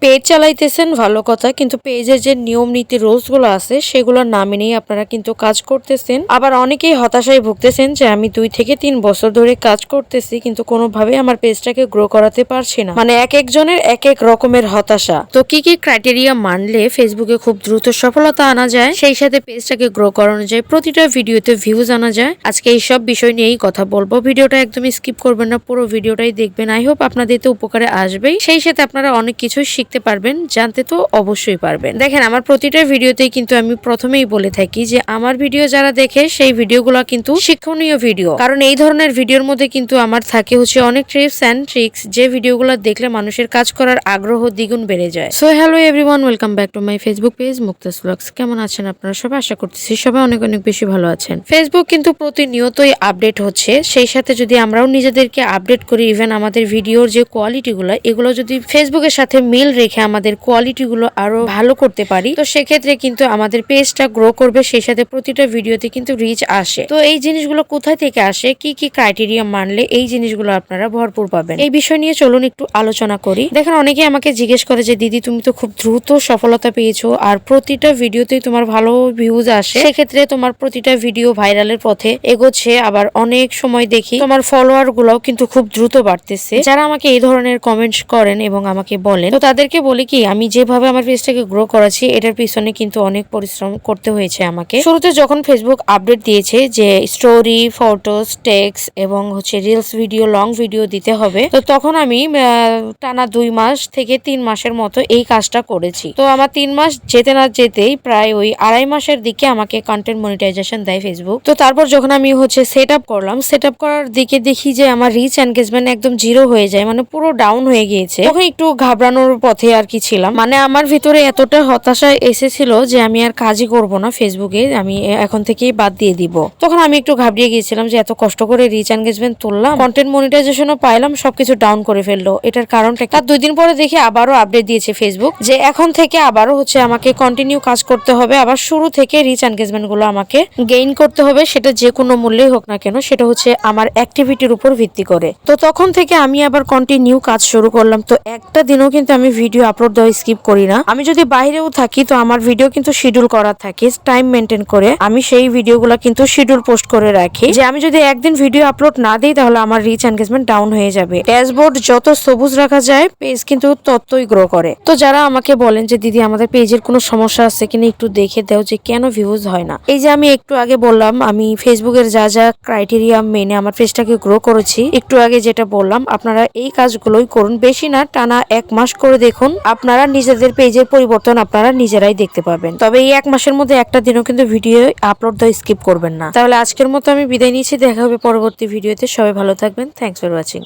Page চালাইতেছেন ভালো কথা, কিন্তু পেজের যে নিয়ম নীতি রুলস গুলো আছে সেগুলো না মেনেই আপনারা কিন্তু কাজ করতেছেন। আবার অনেকেই হতাশায় ভুগতেছেন যে আমি 2 থেকে 3 বছর ধরে কাজ করতেছি কিন্তু কোনোভাবে আমার পেজটাকে গ্রো করাতে পারছি না। মানে এক একজনের এক এক রকমের হতাশা। তো কি কি ক্রাইটেরিয়া মানলে ফেসবুকে খুব দ্রুত সফলতা আনা যায়, সেই সাথে পেজটাকে গ্রো করানো যায়, প্রতিটা ভিডিওতে ভিউজ আনা যায়, আজকে এই সব বিষয় নিয়েই কথা বলবো। ভিডিওটা একদমই স্কিপ করবেন না, পুরো ভিডিওটাই দেখবেন। আই হোপ আপনাদের তো উপকারে আসবেই, সেই সাথে আপনারা অনেক কিছু শিখতে পারবেন, জানতে তো অবশ্যই পারবেন। দেখেন, আমার প্রতিটা ভিডিওতেই কিন্তু আমি প্রথমেই বলে থাকি যে আমার ভিডিও যারা দেখে সেই ভিডিওগুলো কিন্তু শিক্ষণীয় ভিডিও, কারণ এই ধরনের ভিডিওর মধ্যে কিন্তু আমার থাকে হচ্ছে অনেক টিপস এন্ড ট্রিক্স, যে ভিডিওগুলো দেখলে মানুষের কাজ করার আগ্রহ দ্বিগুণ বেড়ে যায়। So hello everyone, welcome back to my Facebook page Mukta's blogs. কেমন আছেন আপনারা সবাই? আশা করতেছি সবাই অনেক অনেক বেশি ভালো আছেন। ফেসবুক কিন্তু প্রতিনিয়তই আপডেট হচ্ছে, সেই সাথে যদি আমরাও নিজেদেরকে আপডেট করি, ইভেন আমাদের ভিডিওর যে কোয়ালিটি গুলো, এগুলো যদি ফেসবুকের সাথে মিল রেখে আমাদের কোয়ালিটি গুলো আরো ভালো করতে পারি, তো সেক্ষেত্রে কিন্তু আমাদের পেজটা গ্রো করবে, সেই সাথে প্রতিটা ভিডিওতে কিন্তু রিচ আসে। তো এই জিনিসগুলো কোথায় থেকে আসে, কি কি ক্রাইটেরিয়া মানলে এই জিনিসগুলো আপনারা ভরপুর পাবেন, এই বিষয় নিয়ে চলুন একটু আলোচনা করি। দেখেন, অনেকে আমাকে জিজ্ঞেস করে যে দিদি তুমি তো খুব দ্রুত সফলতা পেয়েছো আর প্রতিটা ভিডিওতেই তোমার ভালো ভিউজ আসে, সেক্ষেত্রে তোমার প্রতিটা ভিডিও ভাইরালের পথে এগোচ্ছে, আবার অনেক সময় দেখি তোমার ফলোয়ার গুলাও কিন্তু খুব দ্রুত বাড়তেছে। যারা আমাকে এই ধরনের কমেন্টস করেন এবং আমাকে বলেন, তো তাদেরকে বলি কি, আমি যেভাবে আমার পেজটাকে গ্রো করেছি এটার পিছনে কিন্তু অনেক পরিশ্রম করতে হয়েছে আমাকে। শুরুতে যখন ফেসবুক আপডেট দিয়েছে যে স্টোরি, ফটোস, টেক্সট এবং হচ্ছে রিলস ভিডিও, লং ভিডিও দিতে হবে, তো তখন আমি টানা 2 মাস থেকে 3 মাসের মতো এই কাজটা করেছি। তো আমার 3 মাস যেতে না যেতেই প্রায় ওই 2.5 মাসের দিকে আমাকে কন্টেন্ট মনিটাইজেশন দেয় ফেসবুক। তো তারপর যখন আমি হচ্ছে সেট আপ করলাম, সেট আপ করার দিকে দেখি যে আমার রিচ এনগেজমেন্ট একদম 0 হয়ে যায়, মানে পুরো ডাউন হয়ে গিয়েছে। তখন একটু ঘাবড়ানোর পথে আর কি ছিলাম, মানে আমার ভিতরে এতটা হতাশা এসেছিল যে আমি আর কাজই করব না ফেসবুকে, আমি এখন থেকেই বাদ দিয়ে দিব। তখন আমি একটু ঘাবড়িয়ে গিয়েছিলাম যে এত কষ্ট করে রিচ এনগেজমেন্ট তুললাম, কন্টেন্ট মনিটাইজেশনও পাইলাম, সবকিছু ডাউন করে ফেললো, এটার কারণটা? তার 2 দিন পরে দেখি আবারও আপডেট দিয়েছে ফেসবুক যে এখন থেকে আবারও হচ্ছে আমাকে কন্টিনিউ কাজ করতে হবে, আবার শুরু থেকে রিচ এনগেজমেন্ট গুলো আমাকে গেইন করতে হবে, সেটা যে কোনো মূল্যেই হোক না কেন, সেটা হচ্ছে আমার অ্যাক্টিভিটির উপর ভিত্তি করে। তো তখন থেকে আমি আবার কন্টিনিউ কাজ শুরু করলাম। তো একটা দিনও কিন্তু আমি ভিডিও আপলোড দেওয়া স্কিপ করি না। আমি যদি বাইরেও থাকি তো আমার ভিডিও কিন্তু শিডিউল করা থাকে, টাইম মেনটেন করে আমি সেই ভিডিওগুলো কিন্তু শিডিউল পোস্ট করে রাখি, যে আমি যদি একদিন ভিডিও আপলোড না দিই তাহলে আমার রিচ এনগেজমেন্ট ডাউন হয়ে যাবে। ড্যাশবোর্ড যত সবুজ রাখা যায় পেজ কিন্তু ততই গ্রো করে। তো যারা আমাকে বলেন যে দিদি আমাদের পেজের কোনো সমস্যা আছে কিনা একটু দেখে দাও যে কেন ভিউজ হয় না, এই যে আমি একটু আগে বললাম আমি ফেসবুকের যা যা ক্রাইটেরিয়া মেনে আমার পেজটাকে গ্রো করেছি, একটু আগে যেটা বললাম, আপনারা এই কাজগুলোই করুন, বেশি না, টানা 1 মাস করে দেখুন, আপনারা নিজেদের পেজের পরিবর্তন আপনারা নিজেরাই দেখতে পাবেন। তবে এই 1 মাসের মধ্যে একটা দিনও কিন্তু ভিডিও আপলোড দেওয়া স্কিপ করবেন না। তাহলে আজকের মতো আমি বিদায় নিচ্ছি, দেখা হবে পরবর্তী ভিডিওতে। সবাই ভালো থাকবেন। Thanks for watching.